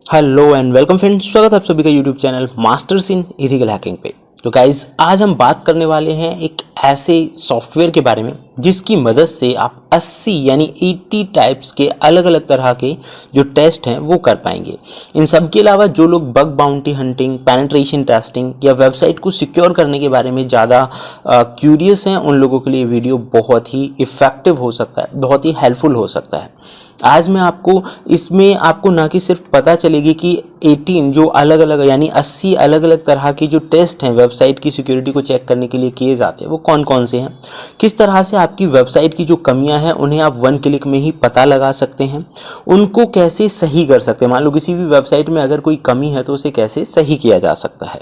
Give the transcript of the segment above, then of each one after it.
Hello and welcome friends, स्वागत है आप सभी का YouTube channel masters in ethical hacking पे। तो गाइज आज हम बात करने वाले हैं एक ऐसे सॉफ्टवेयर के बारे में जिसकी मदद से आप 80 यानी 80 टाइप्स के अलग अलग तरह के जो टेस्ट हैं वो कर पाएंगे। इन सब के अलावा जो लोग bug bounty hunting, penetration testing या वेबसाइट को सिक्योर करने के बारे में ज़्यादा क्यूरियस हैं, उन लोगों के लिए वीडियो बहुत ही इफ़ेक्टिव हो सकता है, बहुत ही हेल्पफुल हो सकता है। आज मैं आपको इसमें आपको ना कि सिर्फ पता चलेगी कि 18 जो अलग अलग यानी 80 अलग अलग तरह के जो टेस्ट हैं वेबसाइट की सिक्योरिटी को चेक करने के लिए किए जाते हैं वो कौन कौन से हैं, किस तरह से आपकी वेबसाइट की जो कमियां हैं उन्हें आप वन क्लिक में ही पता लगा सकते हैं, उनको कैसे सही कर सकते हैं। मान लो किसी भी वेबसाइट में अगर कोई कमी है तो उसे कैसे सही किया जा सकता है।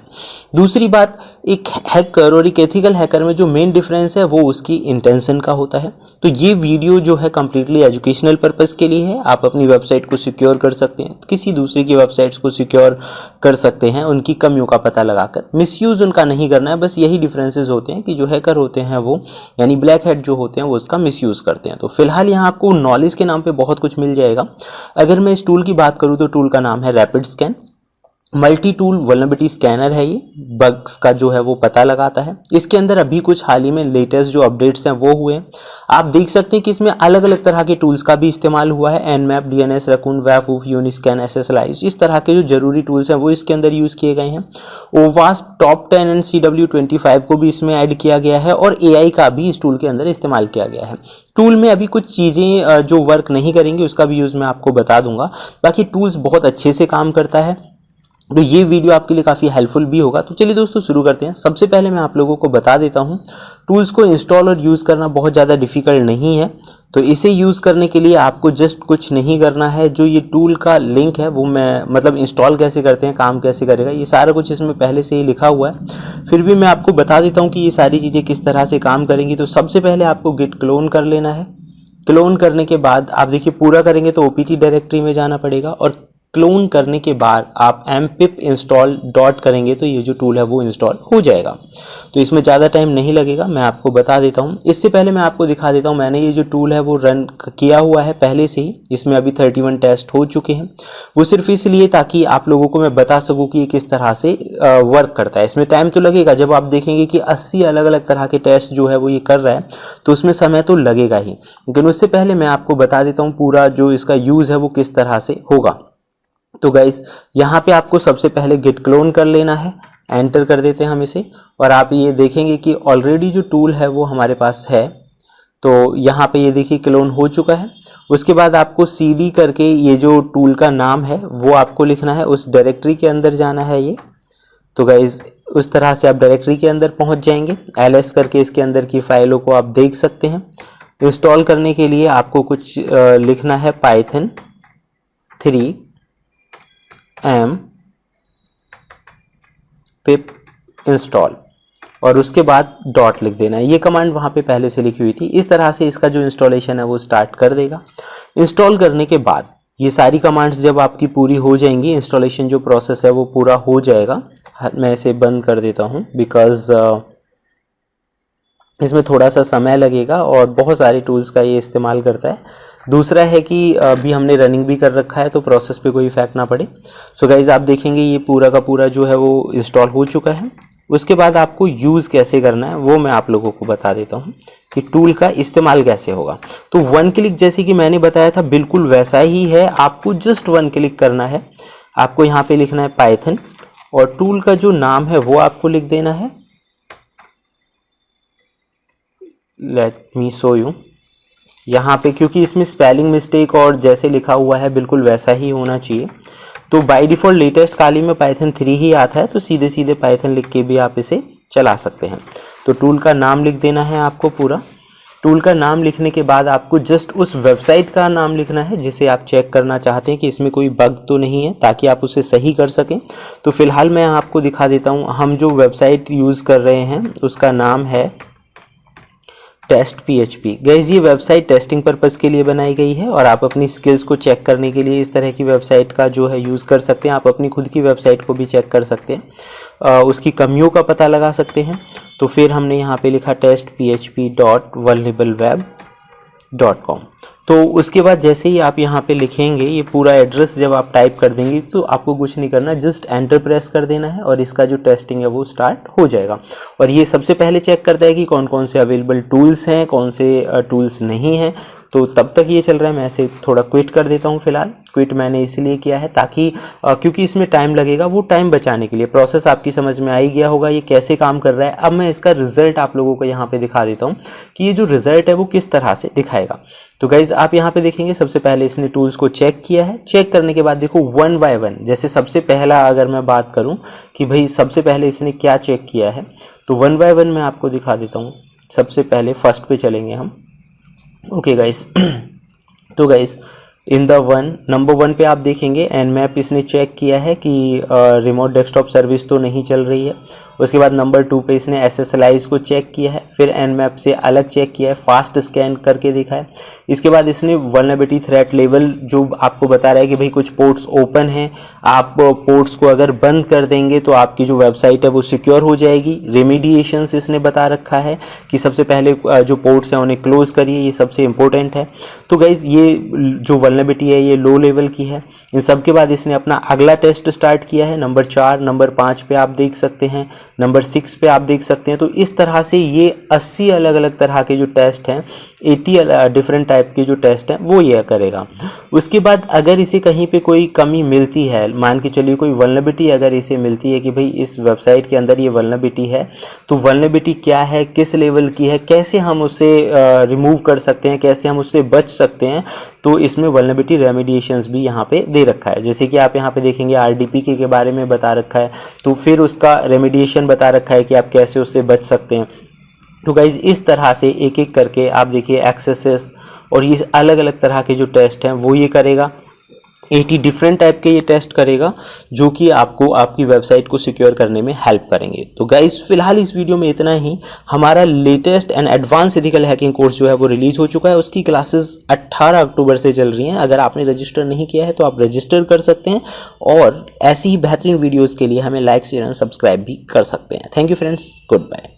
दूसरी बात, एक हैकर और एक एथिकल हैकर में जो मेन डिफरेंस है वो उसकी इंटेंशन का होता है। तो ये वीडियो जो है कंप्लीटली एजुकेशनल पर्पज़ के लिए है। आप अपनी वेबसाइट को सिक्योर कर सकते हैं, किसी दूसरे की वेबसाइट्स को सिक्योर कर सकते हैं, उनकी कमियों का पता लगाकर। मिसयूज़ उनका नहीं करना है, बस यही डिफरेंसेस होते हैं कि जो हैकर होते हैं वो यानी ब्लैक हैट जो होते हैं वो उसका मिसयूज़ करते हैं। तो फिलहाल यहाँ आपको नॉलेज के नाम पे बहुत कुछ मिल जाएगा। अगर मैं इस टूल की बात करूँ तो टूल का नाम है rapid scan. Multi tool vulnerability scanner है, ये बग्स का जो है वो पता लगाता है। इसके अंदर अभी कुछ हाल ही में लेटेस्ट जो अपडेट्स हैं वो हुए हैं। आप देख सकते हैं कि इसमें अलग अलग तरह के टूल्स का भी इस्तेमाल हुआ है। एनमैप, डीएनएस, रकून, वेबहूक, यूनिस्कैन, एसएसएलाइज, इस तरह के जो जरूरी टूल्स हैं वो इसके अंदर यूज़ किए गए हैं। ओवास्प, टॉप 10 एंड CW25 को भी इसमें ऐड किया गया है और AI का भी इस टूल के अंदर इस्तेमाल किया गया है। टूल में अभी कुछ चीज़ें जो वर्क नहीं करेंगी उसका भी यूज़ मैं आपको बता दूंगा। बाकी टूल्स बहुत अच्छे से काम करता है, तो ये वीडियो आपके लिए काफ़ी हेल्पफुल भी होगा। तो चलिए दोस्तों शुरू करते हैं। सबसे पहले मैं आप लोगों को बता देता हूँ, टूल्स को इंस्टॉल और यूज़ करना बहुत ज़्यादा डिफ़िकल्ट नहीं है। तो इसे यूज़ करने के लिए आपको जस्ट कुछ नहीं करना है। जो ये टूल का लिंक है वो मैं इंस्टॉल कैसे करते हैं, काम कैसे करेगा, ये सारा कुछ इसमें पहले से ही लिखा हुआ है। फिर भी मैं आपको बता देता हूँ कि ये सारी चीज़ें किस तरह से काम करेंगी। तो सबसे पहले आपको गिट क्लोन कर लेना है। क्लोन करने के बाद आप देखिए पूरा करेंगे तो OPT डायरेक्टरी में जाना पड़ेगा और क्लोन करने के बाद आप mpip install डॉट करेंगे तो ये जो टूल है वो इंस्टॉल हो जाएगा। तो इसमें ज़्यादा टाइम नहीं लगेगा, मैं आपको बता देता हूँ। इससे पहले मैं आपको दिखा देता हूँ, मैंने ये जो टूल है वो रन किया हुआ है पहले से ही। इसमें अभी 31 टेस्ट हो चुके हैं। वो सिर्फ इसलिए ताकि आप लोगों को मैं बता सकूँ कि ये किस तरह से वर्क करता है। इसमें टाइम तो लगेगा, जब आप देखेंगे कि 80 अलग अलग तरह के टेस्ट जो है वो ये कर रहा है तो उसमें समय तो लगेगा ही। लेकिन उससे पहले मैं आपको बता देता हूँ पूरा जो इसका यूज़ है वो किस तरह से होगा। तो गाइस यहाँ पे आपको सबसे पहले गिट क्लोन कर लेना है। एंटर कर देते हैं हम इसे और आप ये देखेंगे कि ऑलरेडी जो टूल है वो हमारे पास है। तो यहाँ पे ये देखिए क्लोन हो चुका है। उसके बाद आपको CD करके ये जो टूल का नाम है वो आपको लिखना है, उस डायरेक्टरी के अंदर जाना है ये। तो गाइस उस तरह से आप डायरेक्टरी के अंदर पहुँच जाएंगे। LS करके इसके अंदर की फाइलों को आप देख सकते हैं। इंस्टॉल करने के लिए आपको कुछ लिखना है, पाइथन 3 pip इंस्टॉल और उसके बाद डॉट लिख देना है। ये कमांड वहाँ पे पहले से लिखी हुई थी। इस तरह से इसका जो इंस्टॉलेशन है वो स्टार्ट कर देगा। इंस्टॉल करने के बाद ये सारी कमांड्स जब आपकी पूरी हो जाएंगी, इंस्टॉलेशन जो प्रोसेस है वो पूरा हो जाएगा। मैं इसे बंद कर देता हूँ बिकॉज इसमें थोड़ा सा समय लगेगा और बहुत सारे टूल्स का ये इस्तेमाल करता है। दूसरा है कि अभी हमने रनिंग भी कर रखा है तो प्रोसेस पे कोई इफेक्ट ना पड़े। सो गाइज आप देखेंगे ये पूरा का पूरा जो है वो इंस्टॉल हो चुका है। उसके बाद आपको यूज़ कैसे करना है वो मैं आप लोगों को बता देता हूँ कि टूल का इस्तेमाल कैसे होगा। तो वन क्लिक जैसे कि मैंने बताया था बिल्कुल वैसा ही है। आपको जस्ट वन क्लिक करना है। आपको यहाँ पे लिखना है पाइथन और टूल का जो नाम है वो आपको लिख देना है। Let me show you. यहाँ पे क्योंकि इसमें स्पेलिंग मिस्टेक और जैसे लिखा हुआ है बिल्कुल वैसा ही होना चाहिए। तो बाय डिफ़ॉल्ट लेटेस्ट काली में पाइथन 3 ही आता है, तो सीधे सीधे पाइथन लिख के भी आप इसे चला सकते हैं। तो टूल का नाम लिख देना है आपको पूरा। टूल का नाम लिखने के बाद आपको जस्ट उस वेबसाइट का नाम लिखना है जिसे आप चेक करना चाहते हैं कि इसमें कोई बग तो नहीं है, ताकि आप उसे सही कर सकें। तो फिलहाल मैं आपको दिखा देता हूँ। हम जो वेबसाइट यूज़ कर रहे हैं उसका नाम है टेस्ट PHP। गाइस ये वेबसाइट टेस्टिंग पर्पज़ के लिए बनाई गई है और आप अपनी स्किल्स को चेक करने के लिए इस तरह की वेबसाइट का जो है यूज़ कर सकते हैं। आप अपनी खुद की वेबसाइट को भी चेक कर सकते हैं, उसकी कमियों का पता लगा सकते हैं। तो फिर हमने यहाँ पे लिखा test php.vulnerableWeb.com। तो उसके बाद जैसे ही आप यहाँ पे लिखेंगे ये पूरा एड्रेस जब आप टाइप कर देंगे तो आपको कुछ नहीं करना, जस्ट एंटर प्रेस कर देना है और इसका जो टेस्टिंग है वो स्टार्ट हो जाएगा। और ये सबसे पहले चेक करता है कि कौन कौन से अवेलेबल टूल्स हैं, कौन से टूल्स नहीं हैं। तो तब तक ये चल रहा है, मैं ऐसे थोड़ा क्विट कर देता हूँ फिलहाल। क्विट मैंने इसलिए किया है ताकि क्योंकि इसमें टाइम लगेगा, वो टाइम बचाने के लिए। प्रोसेस आपकी समझ में आ ही गया होगा ये कैसे काम कर रहा है। अब मैं इसका रिजल्ट आप लोगों को यहाँ पे दिखा देता हूँ कि ये जो रिजल्ट है वो किस तरह से दिखाएगा। तो गाइज आप यहाँ पे देखेंगे सबसे पहले इसने टूल्स को चेक किया है। चेक करने के बाद देखो वन बाय वन, जैसे सबसे पहला अगर मैं बात करूँ कि भाई सबसे पहले इसने क्या चेक किया है, तो वन बाय वन मैं आपको दिखा देता हूँ। सबसे पहले फर्स्ट पे चलेंगे हम। ओके गाइस, तो गाइस इन द नंबर 1 पे आप देखेंगे Nmap इसने चेक किया है कि रिमोट डेस्कटॉप सर्विस तो नहीं चल रही है। उसके बाद नंबर 2 पे इसने SSLIs को चेक किया है, फिर Nmap से अलग चेक किया है, फास्ट स्कैन करके देखा है। इसके बाद इसने वल्नरेबिलिटी थ्रेट लेवल जो आपको बता रहा है कि भाई कुछ पोर्ट्स ओपन हैं, आप पोर्ट्स को अगर बंद कर देंगे तो आपकी जो वेबसाइट है वो सिक्योर हो जाएगी। रेमिडिएशंस इसने बता रखा है कि सबसे पहले जो पोर्ट्स हैं उन्हें क्लोज करिए, ये सबसे इंपॉर्टेंट है। तो गाइज ये जो वल्नरेबिलिटी है ये लो लेवल की है। इन सब के बाद इसने अपना अगला टेस्ट स्टार्ट किया है। नंबर 4, नंबर 5 पे आप देख सकते हैं, नंबर 6 पे आप देख सकते हैं। तो इस तरह से ये 80 अलग अलग तरह के जो टेस्ट हैं, 80 डिफरेंट टाइप के जो टेस्ट हैं वो ये करेगा। उसके बाद अगर इसे कहीं पे कोई कमी मिलती है, मान के चलिए कोई वल्नरेबिलिटी अगर इसे मिलती है कि भाई इस वेबसाइट के अंदर ये वल्नरेबिलिटी है, तो वल्नरेबिलिटी क्या है, किस लेवल की है, कैसे हम उसे रिमूव कर सकते हैं, कैसे हम उससे बच सकते हैं, तो इसमें वल्नरेबिलिटी रेमिडिएशंस भी यहाँ पे दे रखा है। जैसे कि आप यहाँ पे देखेंगे RDP के बारे में बता रखा है, तो फिर उसका रेमिडिएशन बता रखा है कि आप कैसे उससे बच सकते हैं। तो गाइज इस तरह से एक एक करके आप देखिए एक्सेसेस और ये अलग अलग तरह के जो टेस्ट हैं वो ये करेगा। 80 डिफरेंट टाइप के ये टेस्ट करेगा जो कि आपको आपकी वेबसाइट को सिक्योर करने में हेल्प करेंगे। तो गाइस फिलहाल इस वीडियो में इतना ही। हमारा latest and advance ethical hacking course जो है वो रिलीज हो चुका है। उसकी क्लासेस 18 अक्टूबर से चल रही हैं। अगर आपने रजिस्टर नहीं किया है तो आप रजिस्टर कर सकते हैं और ऐसी ही बेहतरीन वीडियोज़ के लिए हमें लाइक शेयर एंड सब्सक्राइब भी कर सकते हैं। Thank you friends, good bye.